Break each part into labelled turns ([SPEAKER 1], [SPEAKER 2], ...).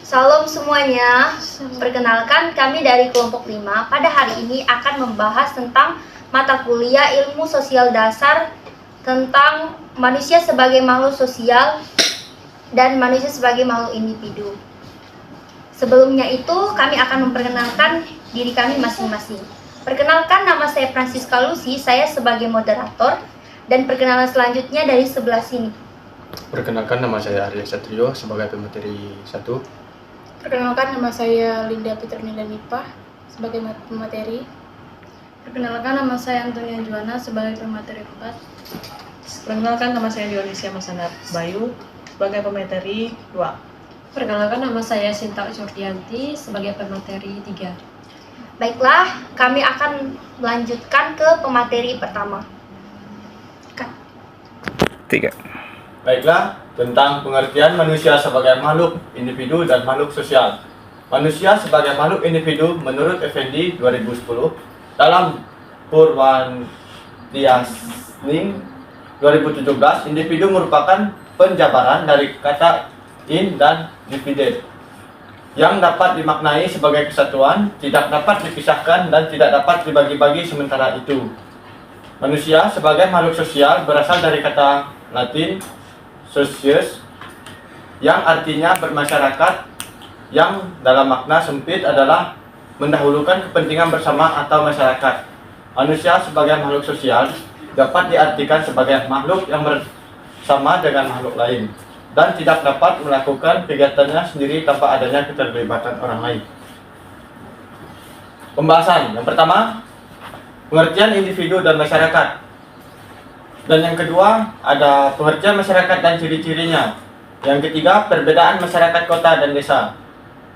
[SPEAKER 1] Salam semuanya, perkenalkan kami dari kelompok 5 pada hari ini akan membahas tentang mata kuliah ilmu sosial dasar tentang manusia sebagai makhluk sosial dan manusia sebagai makhluk individu. Sebelumnya itu kami akan memperkenalkan diri kami masing-masing. Perkenalkan, nama saya Francisca Lucy, saya sebagai moderator, dan perkenalan selanjutnya dari sebelah sini.
[SPEAKER 2] Perkenalkan, nama saya Arya Satrio sebagai pemateri 1.
[SPEAKER 3] Perkenalkan, nama saya Linda Piternila Nipah sebagai pemateri.
[SPEAKER 4] Perkenalkan, nama saya Antonia Juana sebagai pemateri 4.
[SPEAKER 5] Perkenalkan, nama saya Dionisia Masanat Bayu sebagai pemateri 2.
[SPEAKER 6] Perkenalkan, nama saya Sinta Jordianti sebagai pemateri 3.
[SPEAKER 1] Baiklah, kami akan melanjutkan ke pemateri pertama.
[SPEAKER 7] 3.
[SPEAKER 2] Baiklah, tentang pengertian manusia sebagai makhluk individu dan makhluk sosial. Manusia sebagai makhluk individu menurut Effendi 2010 dalam Purwantiasning 2017, individu merupakan penjabaran dari kata in dan divide yang dapat dimaknai sebagai kesatuan, tidak dapat dipisahkan dan tidak dapat dibagi-bagi. Sementara itu, manusia sebagai makhluk sosial berasal dari kata Latin socius yang artinya bermasyarakat, yang dalam makna sempit adalah mendahulukan kepentingan bersama atau masyarakat. Manusia sebagai makhluk sosial dapat diartikan sebagai makhluk yang bersama dengan makhluk lain dan tidak dapat melakukan kegiatannya sendiri tanpa adanya keterlibatan orang lain. Pembahasan yang pertama, pengertian individu dan masyarakat. Dan yang kedua, ada pengertian masyarakat dan ciri-cirinya. Yang ketiga, perbedaan masyarakat kota dan desa.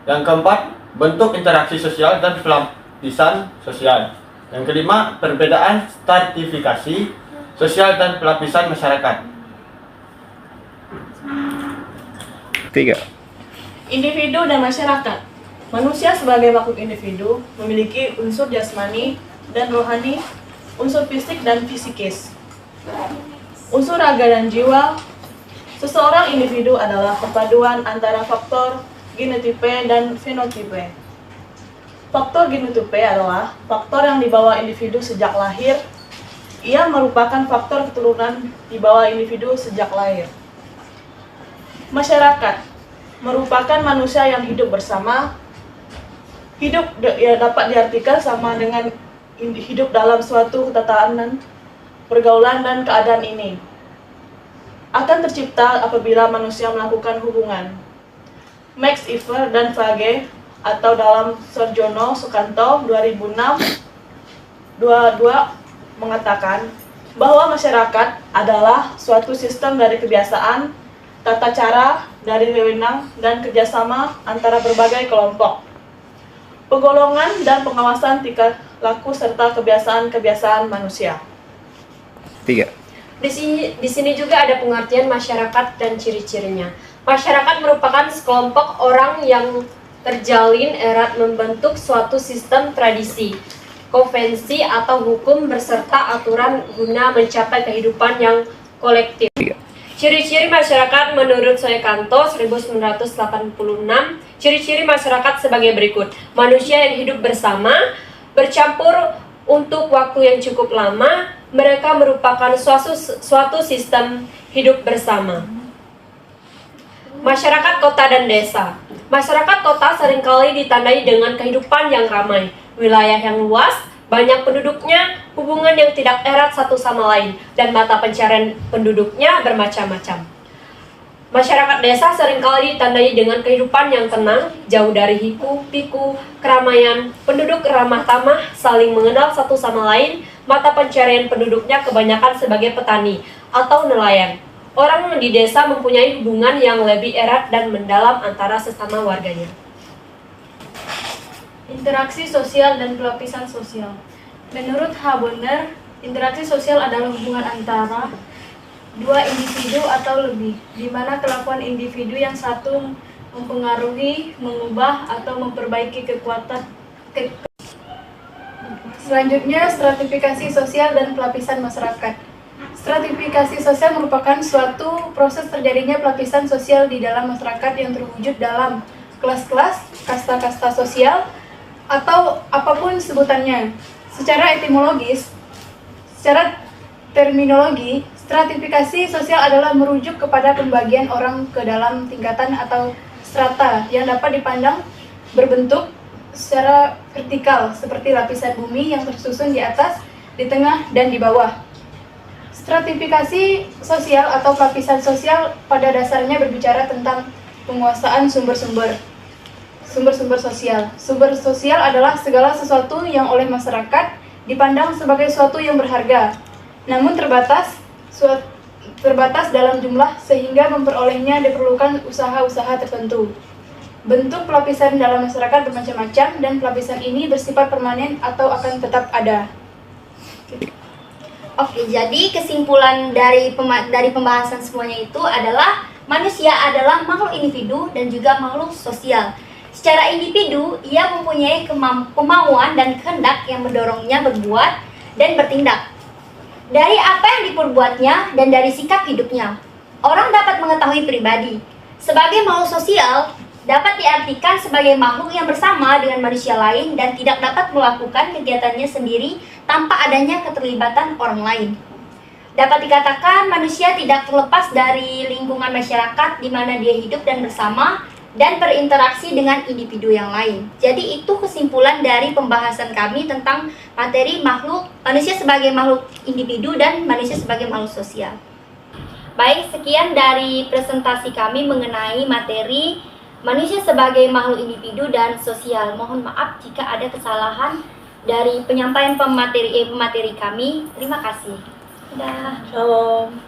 [SPEAKER 2] Yang keempat, bentuk interaksi sosial dan pelapisan sosial. Yang kelima, perbedaan stratifikasi sosial dan pelapisan masyarakat.
[SPEAKER 7] 3.
[SPEAKER 5] Individu dan masyarakat. Manusia sebagai makhluk individu memiliki unsur jasmani dan rohani, unsur fisik dan fisikis, unsur raga dan jiwa. Seseorang individu adalah perpaduan antara faktor genotipe dan fenotipe. Faktor genotipe adalah faktor yang dibawa individu sejak lahir. Ia merupakan faktor keturunan dibawa individu sejak lahir. Masyarakat merupakan manusia yang hidup bersama. Hidup dapat diartikan sama dengan hidup dalam suatu ketatanan, pergaulan dan keadaan ini akan tercipta apabila manusia melakukan hubungan. Max Iver dan Frage atau dalam Sarjono Sukanto 2006-22 mengatakan bahwa masyarakat adalah suatu sistem dari kebiasaan, tata cara, dari wewenang dan kerjasama antara berbagai kelompok, penggolongan dan pengawasan tingkah laku serta kebiasaan-kebiasaan manusia.
[SPEAKER 7] 3.
[SPEAKER 6] Di sini juga ada pengertian masyarakat dan ciri-cirinya. Masyarakat merupakan sekelompok orang yang terjalin erat membentuk suatu sistem tradisi, konvensi atau hukum beserta aturan guna mencapai kehidupan yang kolektif.
[SPEAKER 7] 3.
[SPEAKER 6] Ciri-ciri masyarakat menurut Sukanto 1986. Ciri-ciri masyarakat sebagai berikut. Manusia yang hidup bersama, bercampur untuk waktu yang cukup lama. Mereka merupakan suatu sistem hidup bersama. Masyarakat kota dan desa. Masyarakat kota seringkali ditandai dengan kehidupan yang ramai, wilayah yang luas, banyak penduduknya, hubungan yang tidak erat satu sama lain, dan mata pencarian penduduknya bermacam-macam. Masyarakat desa seringkali ditandai dengan kehidupan yang tenang, jauh dari hiku-piku, keramaian, penduduk ramah tamah, saling mengenal satu sama lain, mata pencarian penduduknya kebanyakan sebagai petani atau nelayan. Orang di desa mempunyai hubungan yang lebih erat dan mendalam antara sesama warganya.
[SPEAKER 4] Interaksi sosial dan pelapisan sosial. Menurut Bonner, interaksi sosial adalah hubungan antara dua individu atau lebih, di mana kelakuan individu yang satu mempengaruhi, mengubah, atau memperbaiki kekuatan. Selanjutnya, stratifikasi sosial dan pelapisan masyarakat. Stratifikasi sosial merupakan suatu proses terjadinya pelapisan sosial di dalam masyarakat yang terwujud dalam
[SPEAKER 3] kelas-kelas, kasta-kasta sosial, atau apapun sebutannya. Secara etimologis, secara terminologi, stratifikasi sosial adalah merujuk kepada pembagian orang ke dalam tingkatan atau strata yang dapat dipandang berbentuk secara vertikal seperti lapisan bumi yang tersusun di atas, di tengah, dan di bawah. Stratifikasi sosial atau lapisan sosial pada dasarnya berbicara tentang penguasaan sumber-sumber sosial. Sumber sosial adalah segala sesuatu yang oleh masyarakat dipandang sebagai sesuatu yang berharga, namun terbatas dalam jumlah sehingga memperolehnya diperlukan usaha-usaha tertentu. Bentuk pelapisan dalam masyarakat bermacam-macam dan pelapisan ini bersifat permanen atau akan tetap ada.
[SPEAKER 1] Oke, jadi kesimpulan dari pembahasan semuanya itu adalah manusia adalah makhluk individu dan juga makhluk sosial. Secara individu, ia mempunyai kemauan dan kehendak yang mendorongnya berbuat dan bertindak. Dari apa yang diperbuatnya dan dari sikap hidupnya, orang dapat mengetahui pribadi. Sebagai makhluk sosial, dapat diartikan sebagai makhluk yang bersama dengan manusia lain dan tidak dapat melakukan kegiatannya sendiri tanpa adanya keterlibatan orang lain. Dapat dikatakan manusia tidak terlepas dari lingkungan masyarakat di mana dia hidup dan bersama dan berinteraksi dengan individu yang lain. Jadi itu kesimpulan dari pembahasan kami tentang materi manusia sebagai makhluk individu dan manusia sebagai makhluk sosial. Baik, sekian dari presentasi kami mengenai materi manusia sebagai makhluk individu dan sosial. Mohon maaf jika ada kesalahan dari penyampaian pemateri kami. Terima kasih. Dah.
[SPEAKER 5] Shalom.